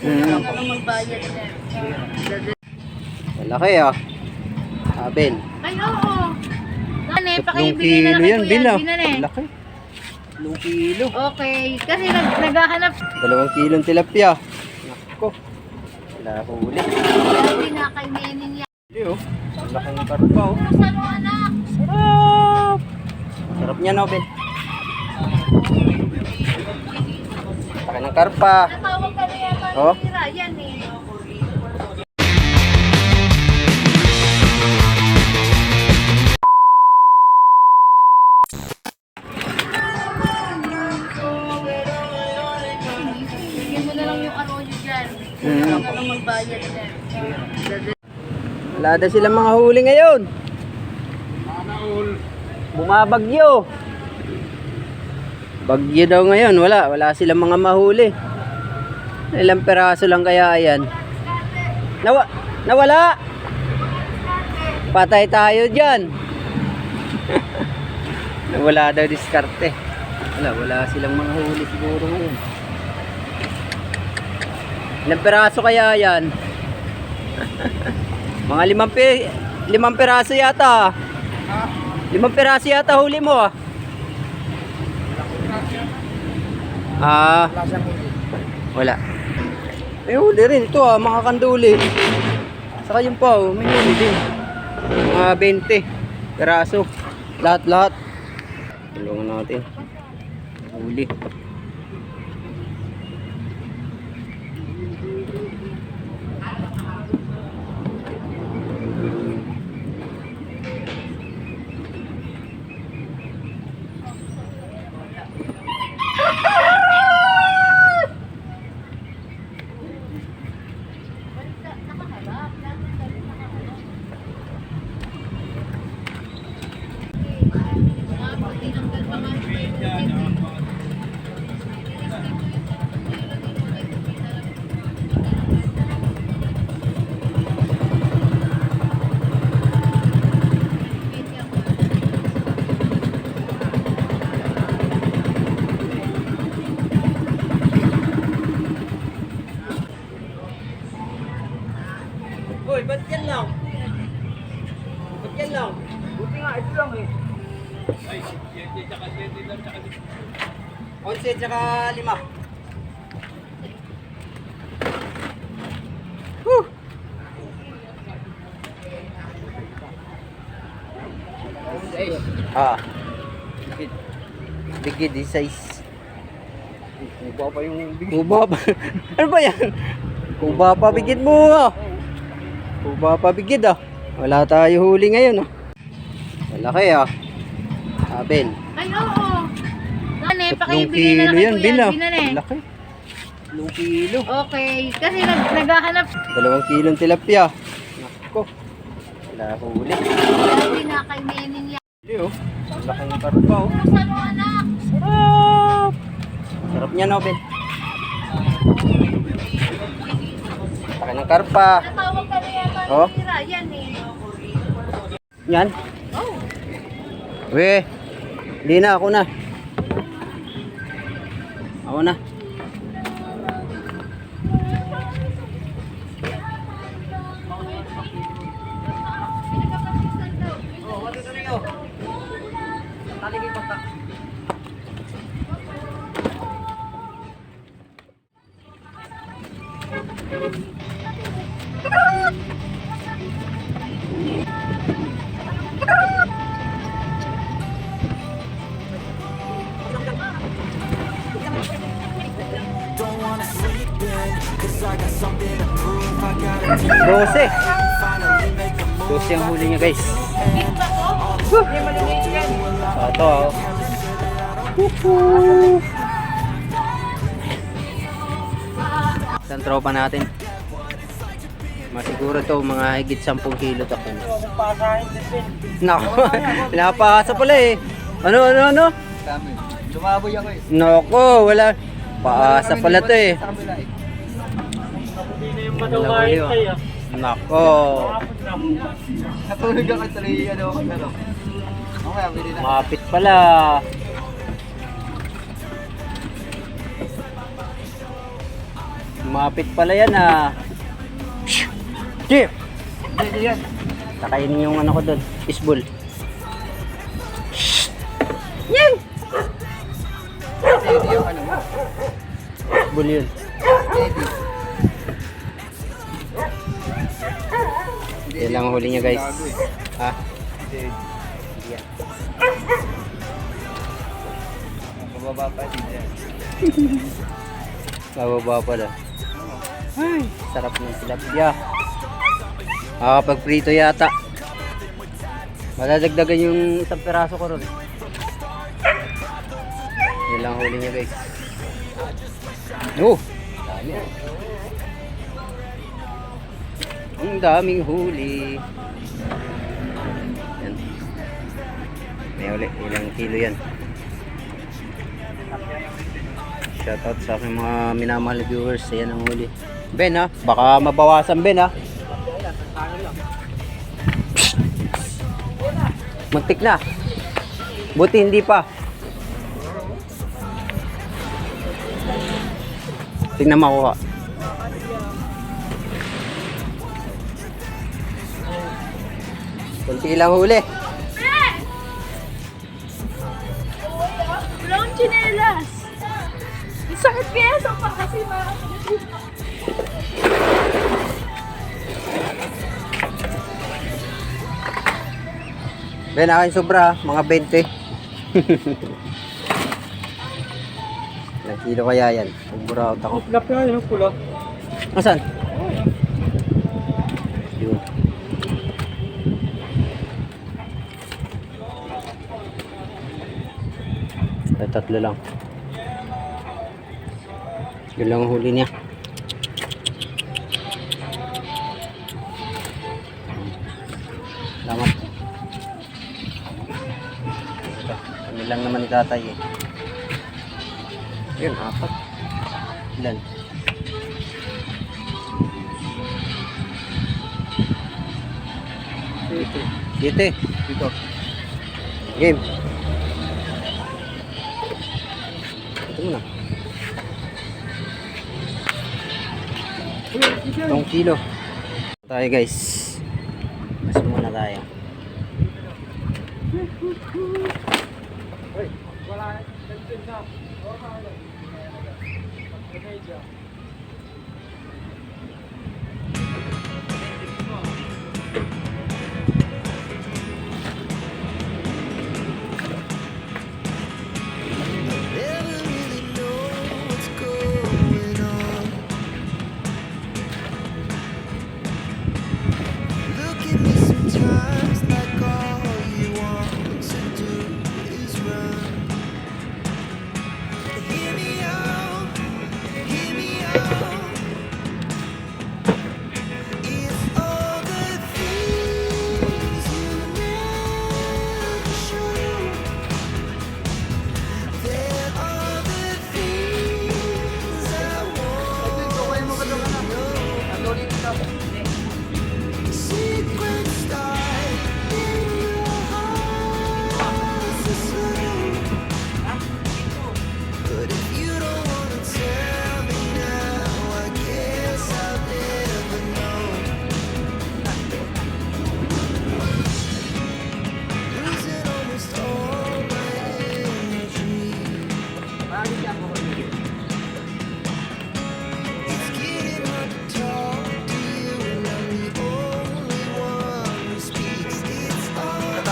Magbayad na. Malaki ah. Abel. Ay, oo. Nane, 3 pakibigay na kilo lang yan, ito Bil ah. Binane. Malaki. 3 kilo. Okay, kasi naghahanap. 2 kilong tilapia. Nako. Wala huli. Sabi na kay Nening yan. Hindi oh. Ang laking karpa oh. Saan mo anak? Sarap! Sarap niya no, Ben. Laki ng karpa. Natawag ka na yata Oh. ni Ryan eh. Bigyan mo na lang yung arroyo dyan. Wala ka lang magbayad dyan. Wala na silang mga huli ngayon. Bumabagyo. Bagyo daw ngayon. Wala silang mga mahuli. Ilang peraso lang kaya yan. Nawala. Patay tayo dyan. Wala daw diskarte. Wala silang mga huli siguro ngayon. Ilang peraso kaya yan? Mga 5 peraso yata. 5 peraso yata huli mo ah. Wala. May huli rin ito ah, mga kanduli. Saka yun pa oh, may huli din. Mga 20 peraso. Lahat. Tulungan natin. Huli. Uy, ba't yan lang? Ba't yan lang? Buti nga, ito lang eh. Ay, 7 tsaka 7 lang tsaka 11 tsaka 5. Woo! Bigid di size. Kuba pa yung bigid. Kuba pa. Ano ba yan? Kuba pa bigid mo ah. Kuba pa bigid ah. Wala tayo huli ngayon ah. Malaki ah. Abel. Ay, oo. Nane, 3 pakibigay na lang kilo yan, ito Bil ah. Binane. Malaki. 3 kilo. Okay, kasi naghahanap. 2 kilong tilapia. Nako. Wala huli. Sabi na kay Nening yan. Hindi oh. Ang laking karpa oh. Saan mo anak? Sarap! Sarap niya no, Ben. Laki ng karpa. Natawag ka na yata Oh. ni Ryan eh. Yan. Oh. Weh. Hindi na, ako na. Ako na. Don't wanna sleep in, 'cause I got something to prove. I gotta take 12. finally make a move. 12 ang huli niya guys. Ito oh. Isang tropa natin. Masiguro to mga higit 10 kilo to. Nako, pinapasa pala eh. Ano? Lumaboy ako eh. Nako, wala. Paasa pala to eh. Nahuli, oh. Nako. Natulog ako tuloy ano. Okay, pwede na. Mapit pala. Mapit pala yan ah. Chip! Hindi yan. Takainin yung ano ko doon. Isbol. Hindi yung ano mo. Isbol yun. Yan lang ang huli niya guys. Ha? Hindi yan. Mababa pa din yan. Bababa pala. Ay, sarap ng tilapia. Makakapag-prito yata. Madadagdagan yung isang peraso ko ron. Yan lang ang huli niya guys. Oh! Dami ah. Ang daming huli. Yan. May huli. Ilang kilo yan. Shoutout sa aking mga minamahal na viewers. Ayan ang huli. Ben ha. Baka mabawasan Ben ha. Magtik na. Buti hindi pa. Tingnan makuha. Kunti lang huli. Wala akong tsinelas. Ang sakit pyesa pa kasi mga Ben, akin sobra, mga 20. Ilang kilo kaya yan? Pag-buraot ako. Tilapia yun, pula. Asan? Yun. Ay, tatlo lang. Yun lang ang huli niya. Salamat. Kami lang naman ni tatay eh. Yun, 4. Ilan? Dito. Dito. Game. Ito muna. 2 kilo. Tayo guys. Mas muna tayo. Never really know what's going on. Look at me sometimes like all you want to do is run. Hear me out, hear me out. It's all the things you never show. There are the things I want to know. Secret start in your heart to slow. But if you don't wanna tell me now, I guess I'll never know. Losing almost all my energy. It's getting hard to talk to you, and I'm the only one who speaks. It's all